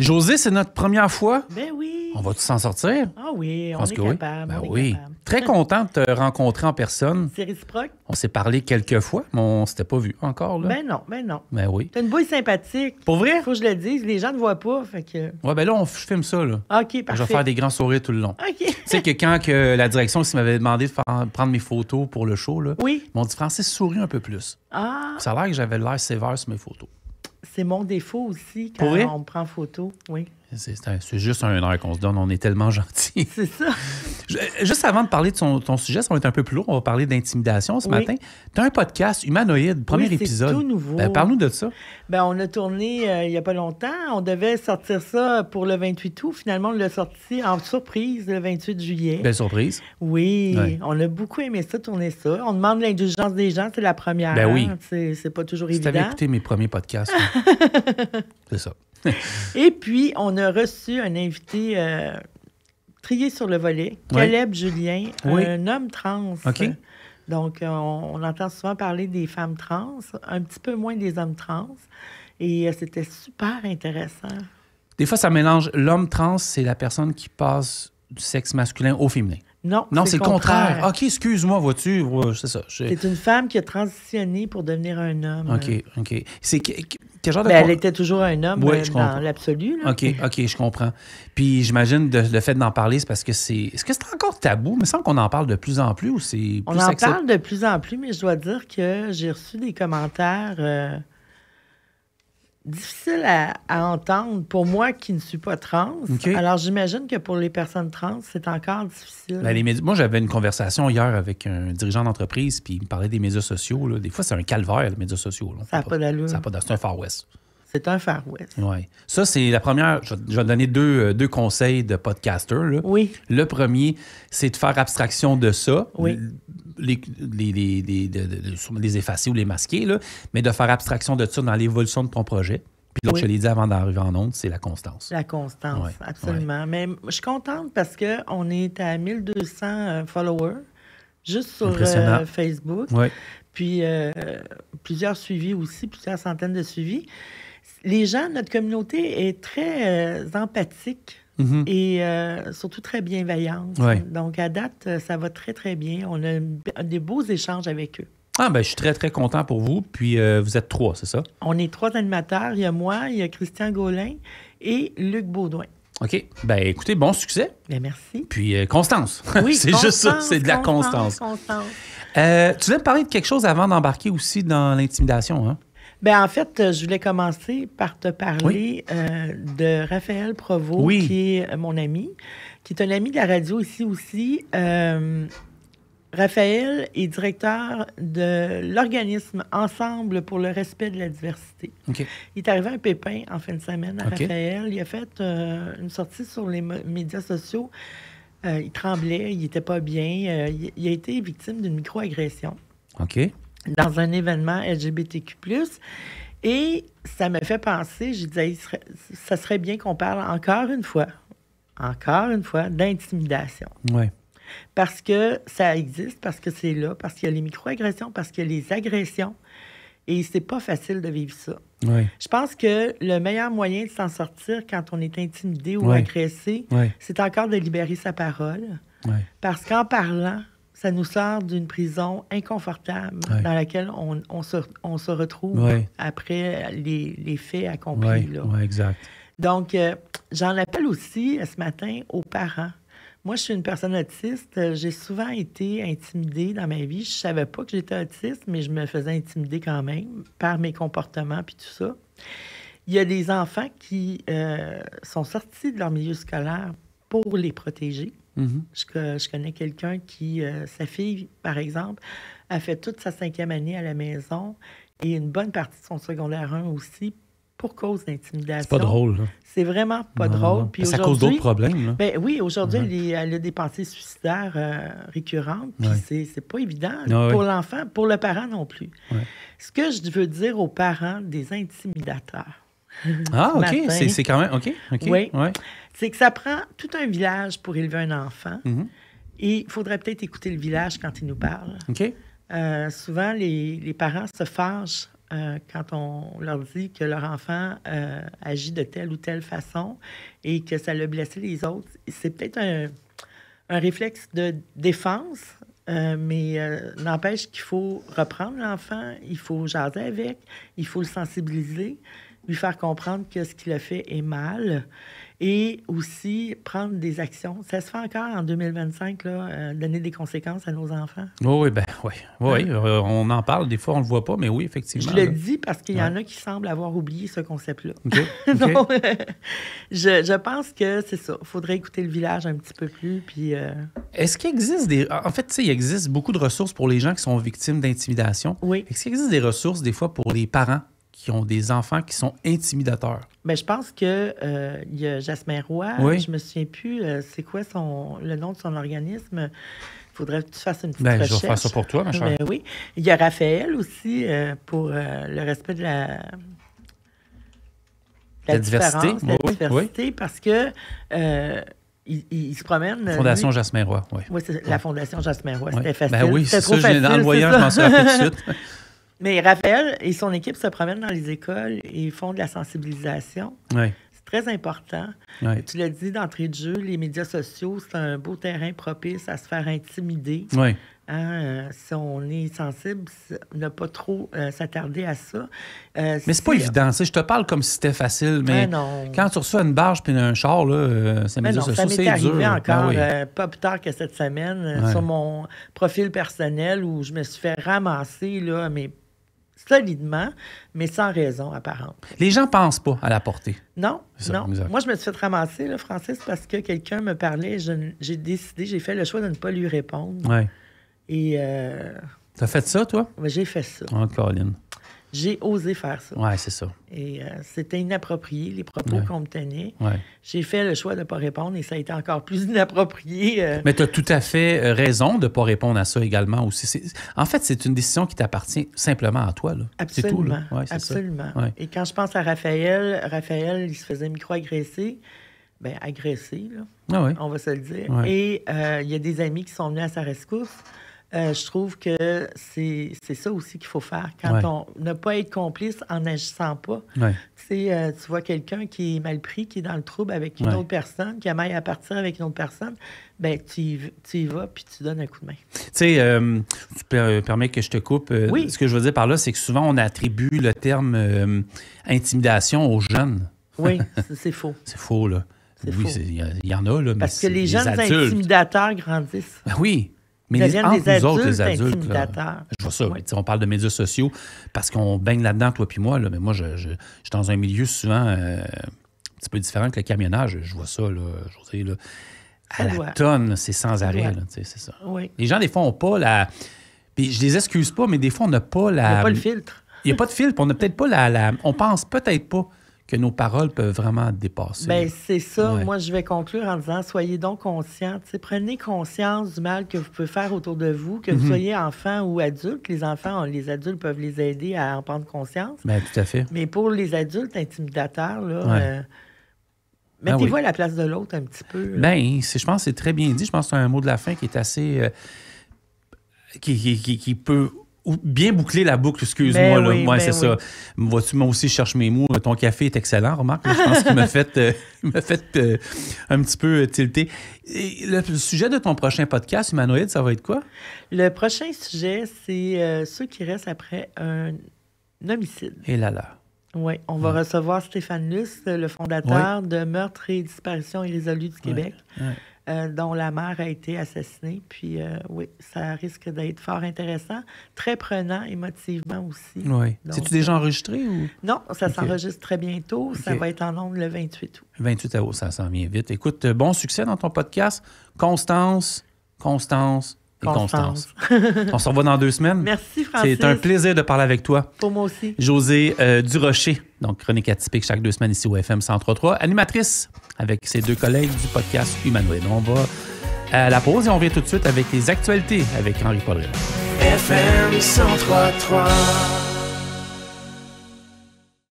Josée, c'est notre première fois. Ben oui. On va tous s'en sortir? Ah oui, Je on pense est que oui. capable. Ben on est oui. capable. Très content de te rencontrer en personne. C'est réciproque? On s'est parlé quelques fois, mais on s'était pas vu encore. Là. Ben non. Ben oui. T'as une bouille sympathique. Pour vrai? Faut que je le dise. Les gens ne voient pas, fait que... Ouais, ben là, je filme ça. Là. OK, parfait. Je vais faire des grands sourires tout le long. OK. Tu sais que quand que la direction aussi m'avait demandé de prendre mes photos pour le show, là, Oui. ils m'ont dit, Francis, souris un peu plus. Ah, Ça a l'air que j'avais l'air sévère sur mes photos. c'est mon défaut aussi Pour quand vrai? on me prend photo. Oui. C'est juste un air qu'on se donne. On est tellement gentils. C'est ça. Juste avant de parler de ton sujet, ça va être un peu plus lourd. On va parler d'intimidation ce Oui. matin. Tu as un podcast humanoïde, premier Oui, c'est épisode. tout nouveau. Ben, parle-nous de ça. Ben, on a tourné il n'y a pas longtemps. On devait sortir ça pour le 28 août. Finalement, on l'a sorti en surprise le 28 juillet. Belle surprise. Oui, Ouais. on a beaucoup aimé ça, tourner ça. On demande l'indulgence des gens, c'est la première. Ben oui. C'est pas toujours Si tu avais évident. écouté mes premiers podcasts, là. C'est ça. Et puis, on a reçu un invité trié sur le volet, Caleb Julien, Oui. un homme trans. OK. Donc, on entend souvent parler des femmes trans, un petit peu moins des hommes trans. Et c'était super intéressant. Des fois, ça mélange. L'homme trans, c'est la personne qui passe du sexe masculin au féminin. Non, Non, c'est le contraire. OK, excuse-moi, vois-tu? Ouais, c'est ça. C'est une femme qui a transitionné pour devenir un homme. OK. C'est quel genre de... Ben, elle était toujours un homme Oui, je dans comprends. l'absolu. Là. OK, je comprends. Puis j'imagine le fait d'en parler, c'est parce que c'est... Est-ce que c'est encore tabou? Il me semble qu'on en parle de plus en plus ou c'est plus On en accepté? parle de plus en plus, mais je dois dire que j'ai reçu des commentaires difficiles à entendre pour moi qui ne suis pas trans. OK. Alors, j'imagine que pour les personnes trans, c'est encore difficile. Ben, les médias... Moi, j'avais une conversation hier avec un dirigeant d'entreprise, puis il me parlait des médias sociaux. Là. Des fois, c'est un calvaire, les médias sociaux. Là. Ça n'a pas d'allure. Ça a pas d'allure. C'est un Far West. C'est un Far West. Oui. Ça, c'est la première. Je vais te donner deux conseils de podcaster. Là. Oui. Le premier, c'est de faire abstraction de ça. Oui. Les effacer ou les masquer, là, mais de faire abstraction de ça dans l'évolution de ton projet. Puis l'autre, Oui. je l'ai dit avant d'arriver en onde, c'est la constance. La constance, Ouais, absolument. Mais je suis contente parce qu'on est à 1200 followers juste sur Impressionnant. Facebook. Oui. Puis plusieurs suivis aussi, plusieurs centaines de suivis. Les gens, notre communauté est très empathique Mhm. et surtout très bienveillante. Ouais. Donc, à date, ça va très, très bien. On a des beaux échanges avec eux. Ah, ben, je suis très, très content pour vous. Puis, vous êtes 3, c'est ça? On est 3 animateurs. Il y a moi, il y a Christian Gaulin et Luc Baudouin. OK. Ben, écoutez, bon succès. Bien, merci. Puis, constance. Oui, c'est juste ça, constance, c'est de la constance. constance. Tu voulais me parler de quelque chose avant d'embarquer aussi dans l'intimidation, hein? Ben, en fait, je voulais commencer par te parler de Raphaël Provost, Oui. qui est mon ami, qui est un ami de la radio ici aussi. Raphaël est directeur de l'organisme Ensemble pour le respect de la diversité. OK. Il est arrivé un pépin en fin de semaine à OK. Raphaël. Il a fait une sortie sur les médias sociaux. Il tremblait, il n'était pas bien. Il a été victime d'une microagression OK. dans un événement LGBTQ+. Et ça me fait penser, j'ai dit, hey, ça serait bien qu'on parle encore une fois, d'intimidation. Oui. Parce que ça existe, parce que c'est là, parce qu'il y a les microagressions, parce qu'il y a les agressions. Et c'est pas facile de vivre ça. Oui. Je pense que le meilleur moyen de s'en sortir quand on est intimidé ou Ouais. agressé, Ouais. c'est encore de libérer sa parole. Oui. Parce qu'en parlant, ça nous sort d'une prison inconfortable Ouais. dans laquelle on se retrouve Ouais. après les faits accomplis. Oui. là. Oui, exact. Donc, j'en appelle aussi ce matin aux parents. Moi, je suis une personne autiste. J'ai souvent été intimidée dans ma vie. Je ne savais pas que j'étais autiste, mais je me faisais intimider quand même par mes comportements puis tout ça. Il y a des enfants qui sont sortis de leur milieu scolaire pour les protéger. Mhm. Je connais quelqu'un qui, sa fille, par exemple, a fait toute sa 5e année à la maison et une bonne partie de son secondaire 1 aussi pour cause d'intimidation. C'est pas drôle, là. C'est vraiment pas Non, drôle. non. Puis Ça cause d'autres aujourd'hui, problèmes, là. ben oui, aujourd'hui, Ouais. elle a des pensées suicidaires récurrentes. Puis Ouais. c'est pas évident Ah pour ouais. l'enfant, pour le parent non plus. Ouais. Ce que je veux dire aux parents des intimidateurs, Ah, ce OK. matin. C'est quand même... OK. OK. Oui. Ouais. c'est que ça prend tout un village pour élever un enfant. Mhm. Et il faudrait peut-être écouter le village quand il nous parle. OK. Souvent, les parents se fâchent quand on leur dit que leur enfant agit de telle ou telle façon et que ça l'a blessé les autres. C'est peut-être un réflexe de défense, mais n'empêche qu'il faut reprendre l'enfant, il faut jaser avec, il faut le sensibiliser, lui faire comprendre que ce qu'il a fait est mal et aussi prendre des actions. Ça se fait encore en 2025, là, donner des conséquences à nos enfants. Oui, on en parle, des fois on ne le voit pas, mais oui, effectivement. Je le dis parce qu'il y en a qui semblent avoir oublié ce concept-là. Okay. Donc, je pense que c'est ça. Il faudrait écouter le village un petit peu plus. Puis, Est-ce qu'il existe des... En fait, tu sais, il existe beaucoup de ressources pour les gens qui sont victimes d'intimidation. Oui. Est-ce qu'il existe des ressources, des fois, pour les parents qui ont des enfants qui sont intimidateurs? Bien, je pense que il y a Jasmin Roy. Oui. Je me souviens plus c'est quoi le nom de son organisme. Il faudrait que tu fasses une petite recherche. Je vais faire ça pour toi, ma chère. Oui. Il y a Raphaël aussi pour le respect de la diversité. La diversité, parce que il se promène. Fondation Jasmin Roy, oui. Oui, c'est la Fondation Jasmin Roy. Oui. C'était facile. Ben oui, c'était c'est trop ça. facile. En le voyant, je m'en suis rappelé tout de suite. Mais Raphaël et son équipe se promènent dans les écoles et font de la sensibilisation. Oui. C'est très important. Oui. Tu l'as dit d'entrée de jeu, les médias sociaux, c'est un beau terrain propice à se faire intimider. Oui. Si on est sensible, ne pas trop s'attarder à ça. Mais c'est pas évident. Je te parle comme si c'était facile, mais quand tu reçois une barge puis un char, là, ça médias sociaux, c'est dur. Ça m'est arrivé encore, oui. pas plus tard que cette semaine, sur mon profil personnel où je me suis fait ramasser, là, mais solidement, mais sans raison apparente. Les gens pensent pas à la portée. Non, ça, non. Exact. Moi, je me suis fait ramasser, là, Francis, parce que quelqu'un me parlait. J'ai fait le choix de ne pas lui répondre. Oui. Et... T'as fait ça, toi? J'ai fait ça. Oh, Colin. J'ai osé faire ça. Oui, c'est ça. Et c'était inapproprié, les propos qu'on me tenait. Ouais. J'ai fait le choix de ne pas répondre et ça a été encore plus inapproprié. Mais tu as tout à fait raison de ne pas répondre à ça également aussi. En fait, c'est une décision qui t'appartient simplement à toi. Là. Absolument. C'est tout, là. Ouais, c'est absolument. Ça. Ouais. Et quand je pense à Raphaël, il se faisait micro-agresser. Bien, agressé, là. Ah oui. On va se le dire. Ouais. Et il y a des amis qui sont venus à sa rescousse. Je trouve que c'est ça aussi qu'il faut faire. Quand on ne pas être complice en n'agissant pas. Ouais. Tu vois quelqu'un qui est mal pris, qui est dans le trouble avec une autre personne, qui a mal à partir avec une autre personne, bien, tu y vas puis tu donnes un coup de main. Tu sais, tu permets que je te coupe. Oui. Ce que je veux dire par là, c'est que souvent, on attribue le terme intimidation aux jeunes. Oui, c'est faux. C'est faux, là. Oui, il y en a, là. Parce que les jeunes adultes. intimidateurs grandissent. Ben oui. Mais entre nous autres, les adultes, intimidateurs. Là, je vois ça. Oui. On parle de médias sociaux parce qu'on baigne là-dedans, toi puis moi. Là, mais moi, je suis dans un milieu souvent un petit peu différent que le camionnage. Je vois ça, là, Josée, là, à la tonne, c'est sans arrêt. Là, c'est ça. Oui. Les gens, des fois, n'ont pas la... Puis je les excuse pas, mais des fois, on n'a pas la... Il n'y a pas le filtre. Il n'y a pas de filtre. On n'a peut-être pas la... On pense peut-être pas que nos paroles peuvent vraiment dépasser. Bien, c'est ça. Ouais. Moi, je vais conclure en disant, soyez donc conscients. Prenez conscience du mal que vous pouvez faire autour de vous, que vous soyez enfant ou adulte. Les enfants, les adultes peuvent les aider à en prendre conscience. Bien, tout à fait. Mais pour les adultes intimidateurs, là, mettez-vous à la place de l'autre un petit peu. Bien, je pense que c'est très bien dit. Je pense que c'est un mot de la fin qui est assez... qui peut... bien boucler la boucle, excuse-moi. Ben oui, c'est ça. Vois-tu, moi aussi, je cherche mes mots. Ton café est excellent, remarque. Je pense qu'il m'a fait, un petit peu tilter. Et le sujet de ton prochain podcast, Humanoïde, ça va être quoi? Le prochain sujet, c'est ceux qui restent après un homicide. Et là. Oui, on va recevoir Stéphane Luce, le fondateur de Meurtres et disparitions irrésolues du Québec. Dont la mère a été assassinée. Puis, oui, ça risque d'être fort intéressant. Très prenant, émotivement aussi. Oui. C'est-tu déjà enregistré ou? Non, ça s'enregistre très bientôt. Ça va être en ondes le 28 août. 28 août, ça s'en vient vite. Écoute, bon succès dans ton podcast. Constance. On se revoit dans 2 semaines. Merci, Francis. C'est un plaisir de parler avec toi. Pour moi aussi. Josée Durocher, donc chronique atypique chaque 2 semaines ici au FM 103.3, animatrice avec ses 2 collègues du podcast Humanoïde. On va à la pause et on revient tout de suite avec les actualités avec Henri Poirier. FM 103.3